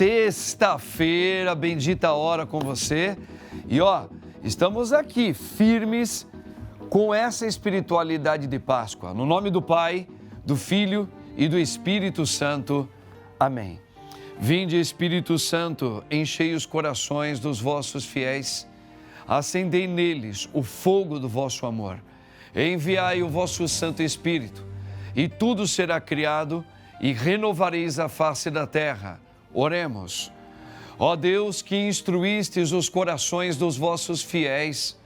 Sexta-feira, bendita hora com você. E estamos aqui firmes com essa espiritualidade de Páscoa. No nome do Pai, do Filho e do Espírito Santo. Amém. Vinde, Espírito Santo, enchei os corações dos vossos fiéis, acendei neles o fogo do vosso amor. Enviai o vosso Santo Espírito, e tudo será criado, e renovareis a face da terra. Oremos. Ó Deus, que instruístes os corações dos vossos fiéis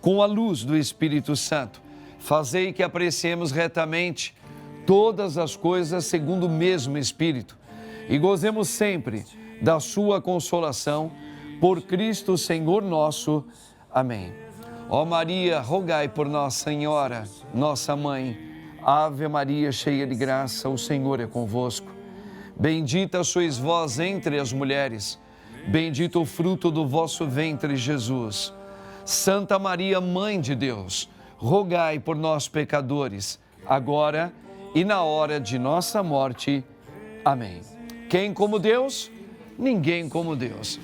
com a luz do Espírito Santo, fazei que apreciemos retamente todas as coisas segundo o mesmo Espírito e gozemos sempre da sua consolação, por Cristo Senhor nosso. Amém. Ó Maria, rogai por nós, Senhora, nossa Mãe. Ave Maria, cheia de graça, o Senhor é convosco. Bendita sois vós entre as mulheres, bendito o fruto do vosso ventre, Jesus. Santa Maria, Mãe de Deus, rogai por nós, pecadores, agora e na hora de nossa morte. Amém. Quem como Deus? Ninguém como Deus.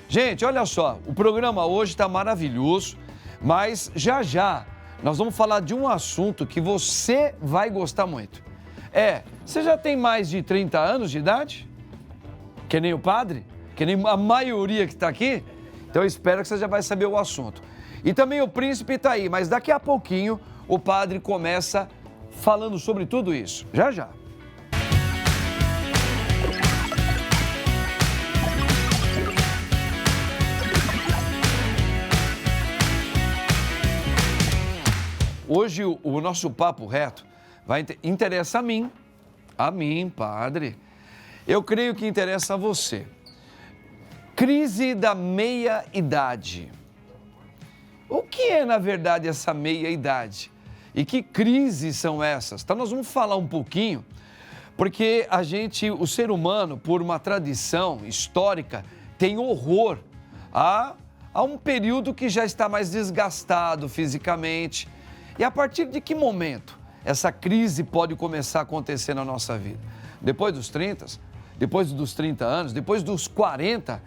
Gente, olha só, o programa hoje está maravilhoso, mas já nós vamos falar de um assunto que você vai gostar muito. Você já tem mais de 30 anos de idade? Que nem o padre? Que nem a maioria que está aqui? Então eu espero que você já vai saber o assunto. E também o príncipe está aí, mas daqui a pouquinho o padre começa falando sobre tudo isso. Já. Hoje o nosso papo reto vai interessa a mim, padre. Eu creio que interessa a você. Crise da meia-idade. O que é, na verdade, essa meia-idade? E que crises são essas? Então, nós vamos falar um pouquinho, porque o ser humano, por uma tradição histórica, tem horror a um período que já está mais desgastado fisicamente. E a partir de que momento essa crise pode começar a acontecer na nossa vida? Depois dos 30, depois dos 30 anos, depois dos 40,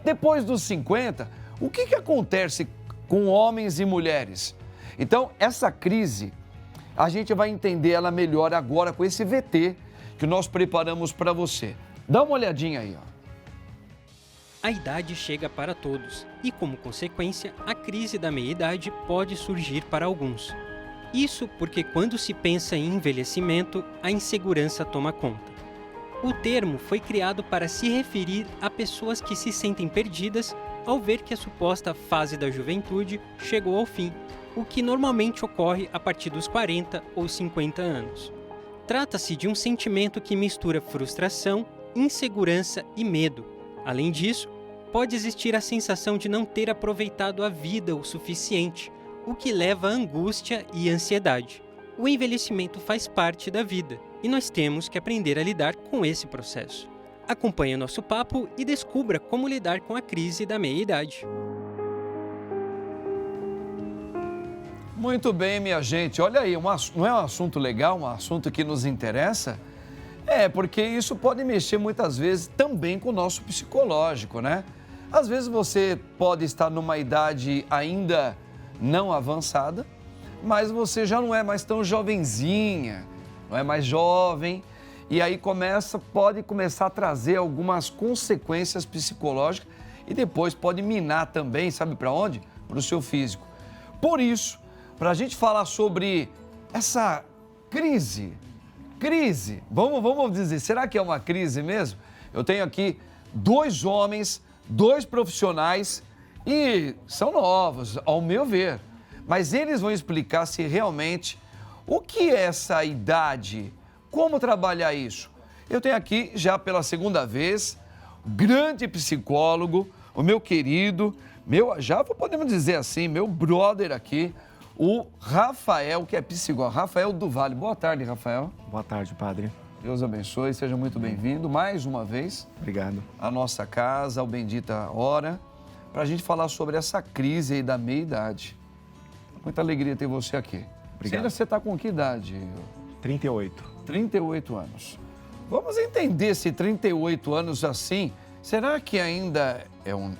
depois dos 50? O que acontece com homens e mulheres? Então, essa crise, a gente vai entender ela melhor agora com esse VT que nós preparamos para você. Dá uma olhadinha aí, A idade chega para todos e, como consequência, a crise da meia-idade pode surgir para alguns. Isso porque quando se pensa em envelhecimento, a insegurança toma conta. O termo foi criado para se referir a pessoas que se sentem perdidas ao ver que a suposta fase da juventude chegou ao fim, o que normalmente ocorre a partir dos 40 ou 50 anos. Trata-se de um sentimento que mistura frustração, insegurança e medo. Além disso, pode existir a sensação de não ter aproveitado a vida o suficiente, o que leva à angústia e ansiedade. O envelhecimento faz parte da vida e nós temos que aprender a lidar com esse processo. Acompanhe o nosso papo e descubra como lidar com a crise da meia-idade. Muito bem, minha gente. Olha aí, não é um assunto legal, um assunto que nos interessa? Porque isso pode mexer muitas vezes também com o nosso psicológico, né? Às vezes você pode estar numa idade ainda não avançada, mas você já não é mais tão jovenzinha, não é mais jovem, e aí pode começar a trazer algumas consequências psicológicas e depois pode minar também, sabe para onde? Para o seu físico. Por isso, para a gente falar sobre essa crise, vamos dizer, será que é uma crise mesmo? Eu tenho aqui 2 homens, 2 profissionais e são novos, ao meu ver, mas eles vão explicar se realmente o que é essa idade, como trabalhar isso. Eu tenho aqui já pela segunda vez, grande psicólogo, o meu querido, já podemos dizer assim, meu brother aqui, o Rafael, que é psicólogo, Rafael do Vale. Boa tarde, Rafael. Boa tarde, padre. Deus abençoe, seja muito bem-vindo mais uma vez. Obrigado. À nossa casa, ao Bendita Hora, para a gente falar sobre essa crise aí da meia-idade. Muita alegria ter você aqui. Obrigado. Você está com que idade? 38. 38 anos. Vamos entender se 38 anos assim Será que ainda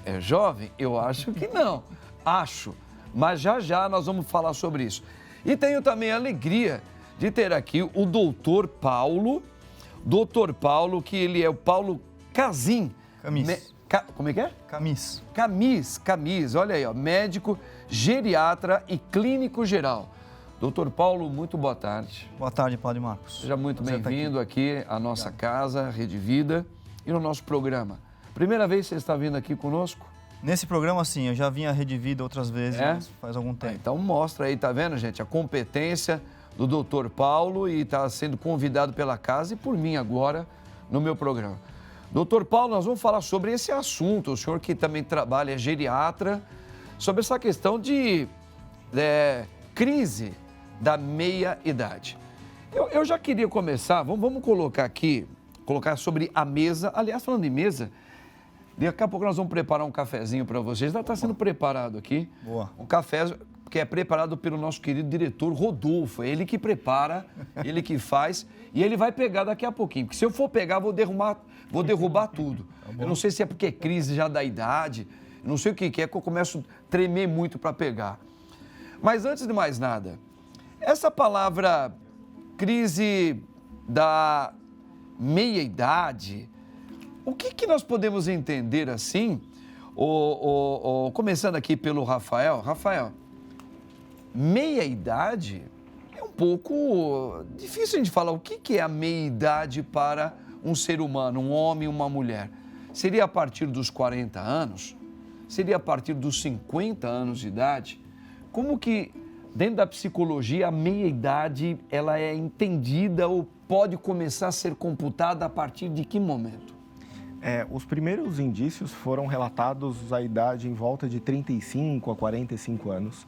é jovem? Eu acho que não. Acho. Mas já nós vamos falar sobre isso. E tenho também a alegria de ter aqui o doutor Paulo. Doutor Paulo, que ele é o Paulo Casim. Camis. Como é que é? Camis. Camis, olha aí, ó, médico, geriatra e clínico geral. Doutor Paulo, muito boa tarde. Boa tarde, Padre Marcos. Seja muito Prazer bem-vindo aqui à nossa casa, Rede Vida, e no nosso programa. Primeira vez que você está vindo aqui conosco? Nesse programa, sim, eu já vim à Rede Vida outras vezes, mas faz algum tempo. Então mostra aí, tá vendo, gente, a competência do doutor Paulo e está sendo convidado pela casa e por mim agora no meu programa. Doutor Paulo, nós vamos falar sobre esse assunto, o senhor que também trabalha, é geriatra, sobre essa questão de crise da meia-idade. Eu já queria começar, vamos colocar sobre a mesa, aliás, falando em mesa, daqui a pouco nós vamos preparar um cafezinho para vocês, já está sendo preparado aqui. Boa. Um café que é preparado pelo nosso querido diretor Rodolfo, é ele que prepara, ele que faz, e ele vai pegar daqui a pouquinho, porque se eu for pegar, vou derrubar tudo. Eu não sei se é porque é crise já da idade, eu não sei o que é, que eu começo a tremer muito para pegar. Mas antes de mais nada, essa palavra crise da meia-idade, o que nós podemos entender assim, começando aqui pelo Rafael. Rafael, meia-idade é um pouco difícil de falar. O que é a meia-idade para um ser humano, um homem e uma mulher? Seria a partir dos 40 anos? Seria a partir dos 50 anos de idade? Como que, dentro da psicologia, a meia-idade ela é entendida ou pode começar a ser computada a partir de que momento? Os primeiros indícios foram relatados à idade em volta de 35 a 45 anos.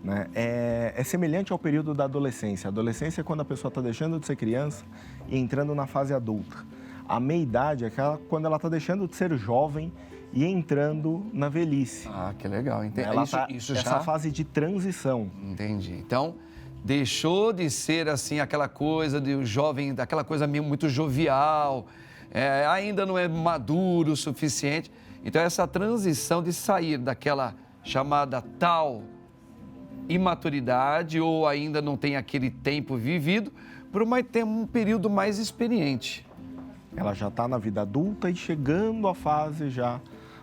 Né? É semelhante ao período da adolescência. A adolescência é quando a pessoa está deixando de ser criança e entrando na fase adulta. A meia-idade é aquela quando ela está deixando de ser jovem e entrando na velhice. Ah, que legal. Entendi. Essa fase de transição. Entendi. Então, deixou de ser assim aquela coisa de jovem, daquela coisa meio muito jovial, ainda não é maduro o suficiente. Então, essa transição de sair daquela chamada tal imaturidade ou ainda não tem aquele tempo vivido para ter um período mais experiente. Ela já está na vida adulta e chegando à fase já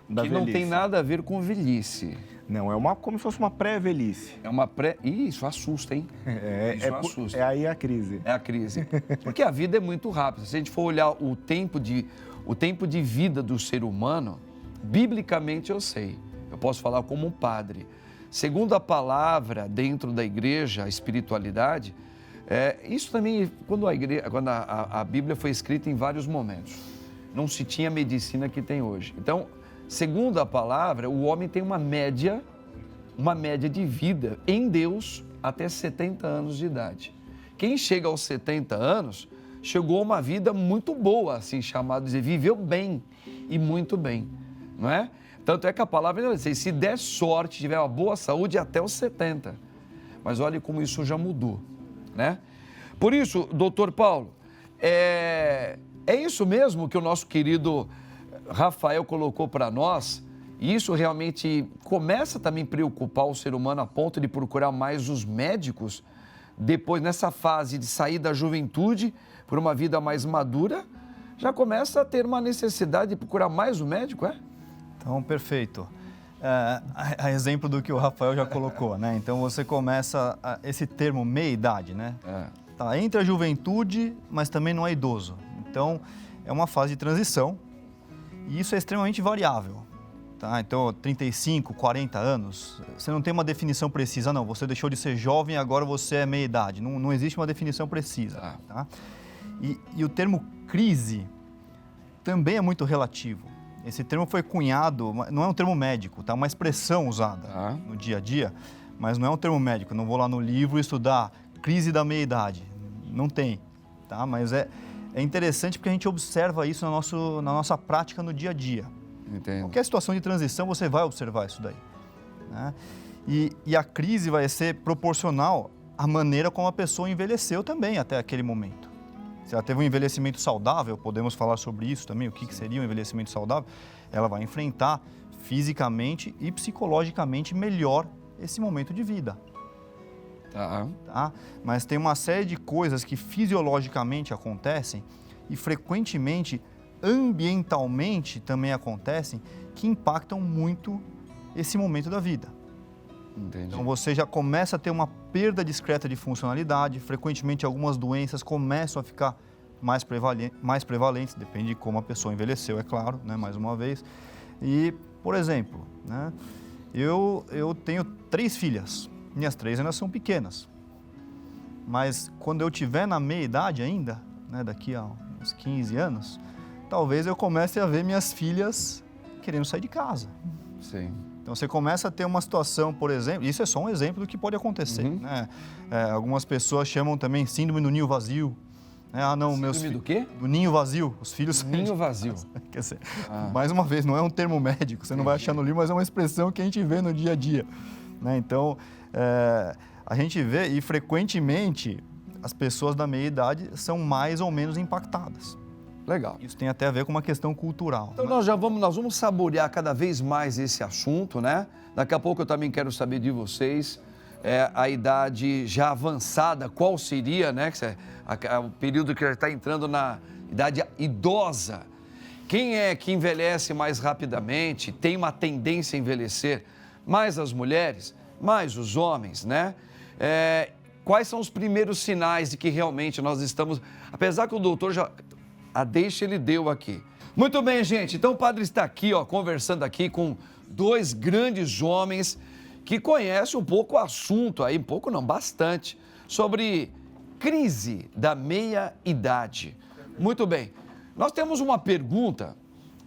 da velhice. Que não tem nada a ver com velhice. Não, como se fosse uma pré-velhice. É uma pré... Isso assusta, hein? Isso assusta. É aí a crise. É a crise. Porque a vida é muito rápida. Se a gente for olhar o tempo de vida do ser humano, biblicamente eu sei. Eu posso falar como um padre. Segundo a palavra dentro da igreja, a espiritualidade, isso também, quando a Bíblia foi escrita em vários momentos, não se tinha a medicina que tem hoje. Então, segundo a palavra, o homem tem uma média de vida em Deus até 70 anos de idade. Quem chega aos 70 anos, chegou a uma vida muito boa, assim chamado de viveu bem e muito bem, não é? Tanto é que a palavra ainda diz, se der sorte, tiver uma boa saúde, até os 70. Mas olha como isso já mudou, né? Por isso, doutor Paulo, é isso mesmo que o nosso querido Rafael colocou para nós, e isso realmente começa também a preocupar o ser humano a ponto de procurar mais os médicos, depois nessa fase de sair da juventude por uma vida mais madura, já começa a ter uma necessidade de procurar mais o médico, Então, perfeito. A exemplo do que o Rafael já colocou, né? Então, você começa esse termo meia-idade, né? Tá entre a juventude, mas também não é idoso. Então, é uma fase de transição e isso é extremamente variável. Tá? Então, 35, 40 anos, você não tem uma definição precisa, não. Você deixou de ser jovem e agora você é meia-idade. Não existe uma definição precisa. Tá? E o termo crise também é muito relativo. Esse termo foi cunhado, não é um termo médico, tá? É uma expressão usada no dia a dia, mas não é um termo médico. Não vou lá no livro estudar crise da meia-idade. Não tem, tá? Mas é interessante porque a gente observa isso na nossa prática no dia a dia. Entendo. Qualquer situação de transição, você vai observar isso daí. Né? E a crise vai ser proporcional à maneira como a pessoa envelheceu também até aquele momento. se ela teve um envelhecimento saudável, podemos falar sobre isso também, o que seria um envelhecimento saudável, ela vai enfrentar fisicamente e psicologicamente melhor esse momento de vida. Tá? Mas tem uma série de coisas que fisiologicamente acontecem e frequentemente ambientalmente também acontecem que impactam muito esse momento da vida. Entendi. Então você já começa a ter uma perda discreta de funcionalidade, frequentemente algumas doenças começam a ficar mais prevalentes, depende de como a pessoa envelheceu, é claro, né, mais uma vez. E, por exemplo, né, eu tenho 3 filhas, minhas 3 ainda são pequenas, mas quando eu tiver na meia-idade ainda, né, daqui a uns 15 anos, talvez eu comece a ver minhas filhas querendo sair de casa. Sim. Então você começa a ter uma situação, por exemplo, isso é só um exemplo do que pode acontecer, né? Algumas pessoas chamam também síndrome do ninho vazio. Ah, não, síndrome do quê? Do ninho vazio, os filhos... Ninho vazio. Quer dizer, mais uma vez, não é um termo médico, você não vai achar no livro, mas é uma expressão que a gente vê no dia a dia, né? Então, a gente vê e frequentemente as pessoas da meia-idade são mais ou menos impactadas. Legal. Isso tem até a ver com uma questão cultural. Então nós vamos saborear cada vez mais esse assunto, né? Daqui a pouco eu também quero saber de vocês, a idade já avançada, qual seria, né? O período que já está entrando na idade idosa. Quem é que envelhece mais rapidamente, tem uma tendência a envelhecer? Mais as mulheres, mais os homens, né? Quais são os primeiros sinais de que realmente nós estamos... Apesar que o doutor já... A deixa ele deu aqui. Muito bem, gente. Então o padre está aqui, ó, conversando aqui com 2 grandes homens que conhecem um pouco o assunto aí, um pouco não, bastante, sobre crise da meia-idade. Muito bem. Nós temos uma pergunta,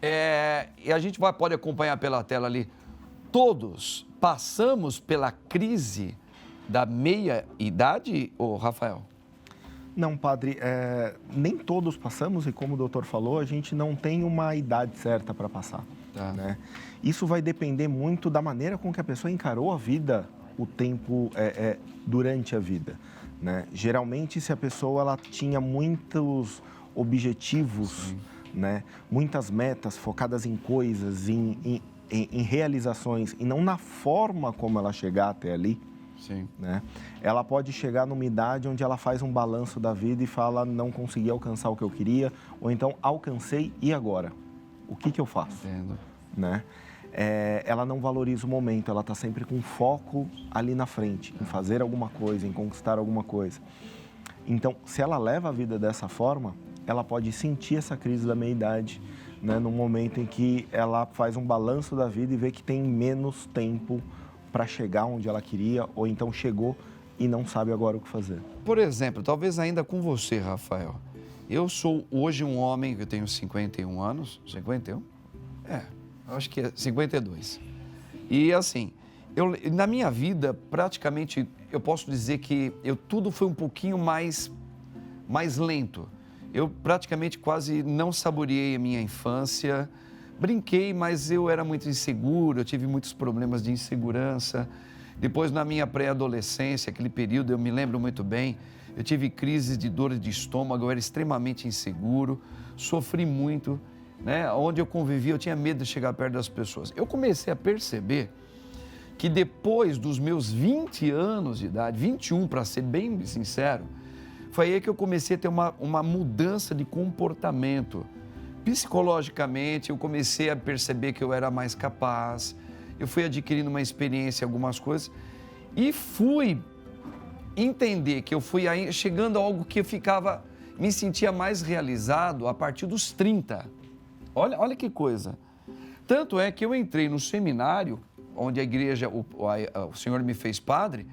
e a gente pode acompanhar pela tela ali. Todos passamos pela crise da meia-idade, ô Rafael? Não, padre, nem todos passamos e como o doutor falou, a gente não tem uma idade certa para passar. Né? Isso vai depender muito da maneira com que a pessoa encarou a vida, o tempo durante a vida. Né? Geralmente, se a pessoa ela tinha muitos objetivos, né? Muitas metas focadas em coisas, em realizações e não na forma como ela chegar até ali, sim, né? Ela pode chegar numa idade onde ela faz um balanço da vida e fala, não consegui alcançar o que eu queria, ou então alcancei e agora? O que eu faço? Entendo. Né? Ela não valoriza o momento, ela está sempre com foco ali na frente, em fazer alguma coisa, em conquistar alguma coisa. Então, se ela leva a vida dessa forma, ela pode sentir essa crise da meia-idade, né? No momento em que ela faz um balanço da vida e vê que tem menos tempo para chegar onde ela queria, ou então chegou e não sabe agora o que fazer. Por exemplo, talvez ainda com você, Rafael. Eu sou hoje um homem que eu tenho 51 anos. 51? Eu acho que é 52. E assim, na minha vida, praticamente, eu posso dizer que tudo foi um pouquinho mais lento. Eu praticamente quase não saboreei a minha infância. Brinquei, mas eu era muito inseguro, eu tive muitos problemas de insegurança. Depois, na minha pré-adolescência, aquele período, eu me lembro muito bem, eu tive crises de dor de estômago, eu era extremamente inseguro, sofri muito, né? Onde eu convivia, eu tinha medo de chegar perto das pessoas. Eu comecei a perceber que depois dos meus 20 anos de idade, 21 para ser bem sincero, foi aí que eu comecei a ter uma mudança de comportamento. Psicologicamente, eu comecei a perceber que eu era mais capaz, eu fui adquirindo uma experiência em algumas coisas e fui entender que eu fui chegando a algo que eu me sentia mais realizado a partir dos 30. Olha que coisa. Tanto é que eu entrei no seminário, onde a igreja, o Senhor me fez padre,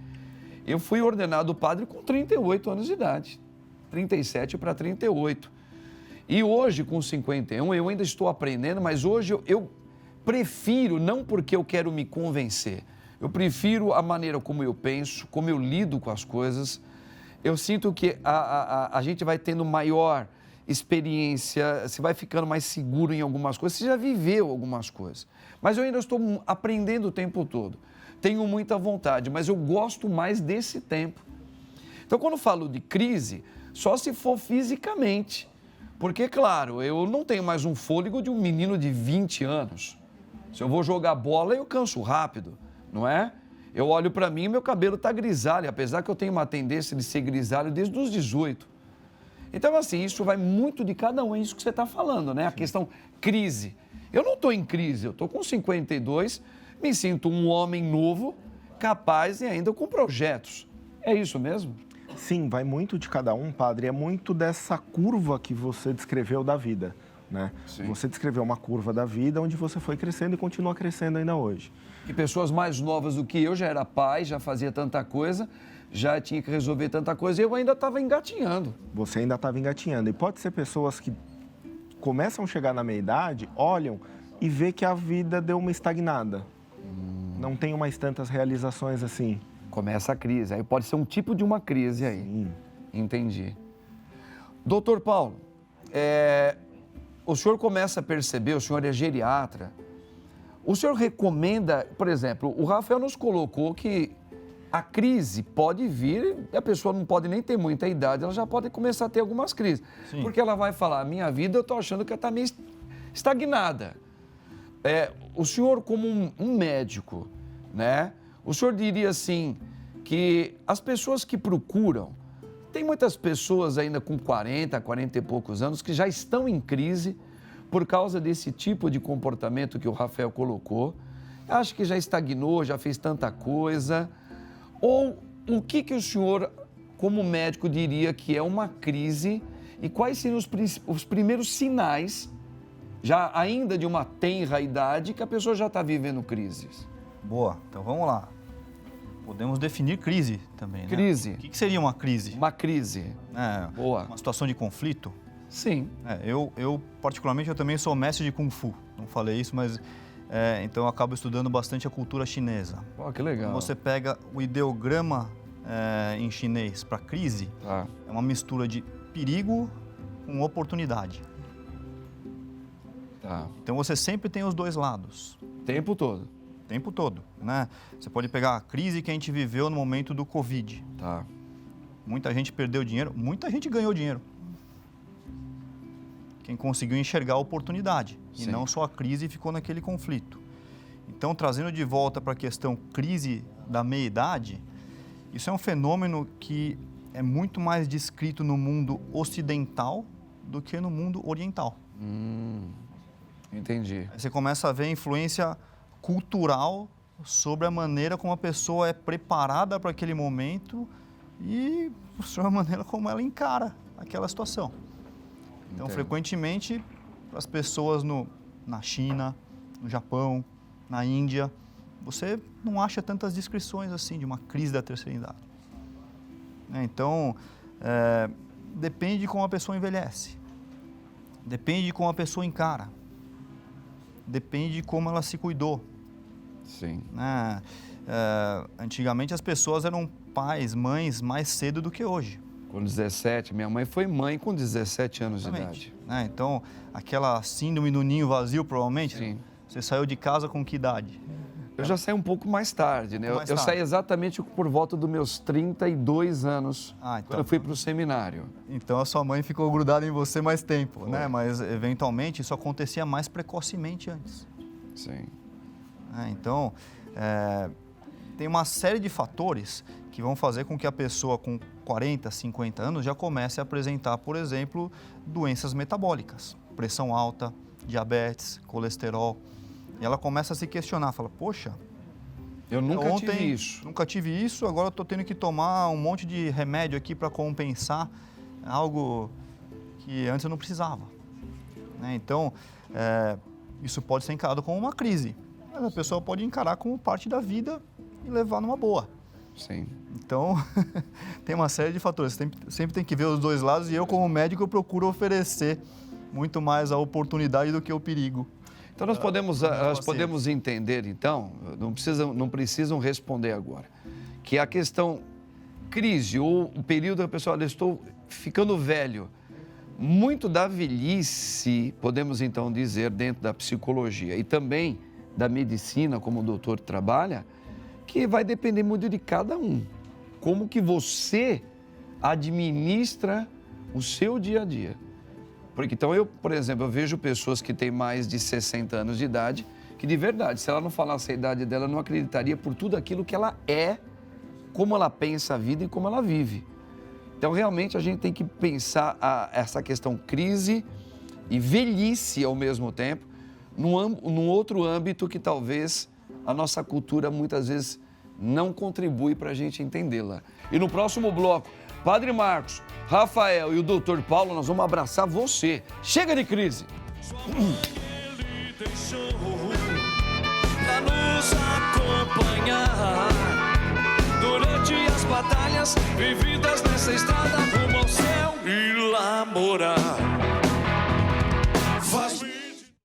eu fui ordenado padre com 38 anos de idade, 37 para 38. E hoje, com 51, eu ainda estou aprendendo, mas hoje eu prefiro, não porque eu quero me convencer, eu prefiro a maneira como eu penso, como eu lido com as coisas. Eu sinto que a gente vai tendo maior experiência, você vai ficando mais seguro em algumas coisas, você já viveu algumas coisas. Mas eu ainda estou aprendendo o tempo todo. Tenho muita vontade, mas eu gosto mais desse tempo. Então, quando eu falo de crise, só se for fisicamente. Porque, claro, eu não tenho mais um fôlego de um menino de 20 anos. Se eu vou jogar bola, eu canso rápido, não é? Eu olho para mim e meu cabelo está grisalho, apesar que eu tenho uma tendência de ser grisalho desde os 18. Então, assim, isso vai muito de cada um, é isso que você está falando, né? A questão crise. Eu não estou em crise, eu estou com 52, me sinto um homem novo, capaz e ainda com projetos. É isso mesmo? Sim, vai muito de cada um, padre. É muito dessa curva que você descreveu da vida, né? Sim. Você descreveu uma curva da vida onde você foi crescendo e continua crescendo ainda hoje. E pessoas mais novas do que eu, já era pai, já fazia tanta coisa, já tinha que resolver tanta coisa e eu ainda estava engatinhando. Você ainda estava engatinhando. E pode ser pessoas que começam a chegar na meia-idade, olham e vê que a vida deu uma estagnada. Não tem mais tantas realizações assim. Começa a crise, aí pode ser um tipo de uma crise aí. Sim. Entendi. Doutor Paulo, o senhor começa a perceber, o senhor é geriatra, o senhor recomenda, por exemplo, o Rafael nos colocou que a crise pode vir, a pessoa não pode nem ter muita idade, ela já pode começar a ter algumas crises. Sim. Porque ela vai falar, minha vida eu estou achando que ela está meio estagnada. O senhor como um médico, né? O senhor diria assim, que as pessoas que procuram, tem muitas pessoas ainda com 40 e poucos anos que já estão em crise por causa desse tipo de comportamento que o Rafael colocou. Acho que já estagnou, já fez tanta coisa. Ou o que o senhor, como médico, diria que é uma crise e quais seriam os primeiros sinais, já ainda de uma tenra idade, que a pessoa já está vivendo crises? Boa, então vamos lá. Podemos definir crise também, né? Crise. O que seria uma crise? Uma crise. Boa. Uma situação de conflito? Sim. Eu, particularmente, eu também sou mestre de Kung Fu. Não falei isso, mas... então, eu acabo estudando bastante a cultura chinesa. Pô, que legal. Quando você pega o ideograma em chinês para crise, é uma mistura de perigo com oportunidade. Tá. Então, você sempre tem os dois lados. Tempo todo. O tempo todo, né? Você pode pegar a crise que a gente viveu no momento do Covid. Tá. Muita gente perdeu dinheiro, muita gente ganhou dinheiro. Quem conseguiu enxergar a oportunidade. Sim. E não só a crise ficou naquele conflito. Então, trazendo de volta para a questão crise da meia-idade, isso é um fenômeno que é muito mais descrito no mundo ocidental do que no mundo oriental. Entendi. Aí você começa a ver a influência cultural sobre a maneira como a pessoa é preparada para aquele momento e sobre a maneira como ela encara aquela situação. Então, Entendo. frequentemente, as pessoas na China, no Japão, na Índia, você não acha tantas descrições assim de uma crise da terceira idade. Então, depende de como a pessoa envelhece, depende de como a pessoa encara, depende de como ela se cuidou. Sim. Antigamente as pessoas eram pais, mães mais cedo do que hoje. Com 17, minha mãe foi mãe com 17 anos de idade. Então, aquela síndrome do ninho vazio, provavelmente, Sim. Você saiu de casa com que idade? Eu já saí um pouco mais tarde, né? Mais Eu tarde. saí exatamente por volta dos meus 32 anos, Então. quando eu fui para o seminário. Então a sua mãe ficou grudada em você mais tempo, né? Mas eventualmente isso acontecia mais precocemente antes. Sim. Então, tem uma série de fatores que vão fazer com que a pessoa com 40, 50 anos já comece a apresentar, por exemplo, doenças metabólicas, pressão alta, diabetes, colesterol. E ela começa a se questionar, fala, poxa, Eu nunca ontem tive isso. nunca tive isso, agora eu estou tendo que tomar um monte de remédio aqui para compensar algo que antes eu não precisava. Então, isso pode ser encarado como uma crise, mas a pessoa pode encarar como parte da vida e levar numa boa. Sim. Então, tem uma série de fatores, sempre tem que ver os dois lados e eu, como médico, eu procuro oferecer muito mais a oportunidade do que o perigo. Então nós podemos entender, então, não precisam responder agora, que a questão crise ou o período que a pessoa, olha, estou ficando velho, muito da velhice, podemos então dizer, dentro da psicologia e também da medicina, como o doutor trabalha, que vai depender muito de cada um. Como que você administra o seu dia a dia. Porque então eu, por exemplo, eu vejo pessoas que têm mais de 60 anos de idade, que de verdade, se ela não falasse a idade dela, não acreditaria por tudo aquilo que ela é, como ela pensa a vida e como ela vive. Então, realmente, a gente tem que pensar essa questão crise e velhice ao mesmo tempo, num outro âmbito que talvez a nossa cultura muitas vezes não contribui para a gente entendê-la. E no próximo bloco, Padre Marcos, Rafael e o Dr. Paulo, nós vamos abraçar você. Chega de crise! Ele deixou pra nos acompanhar durante as batalhas vividas nessa estrada rumo ao céu e lá morar.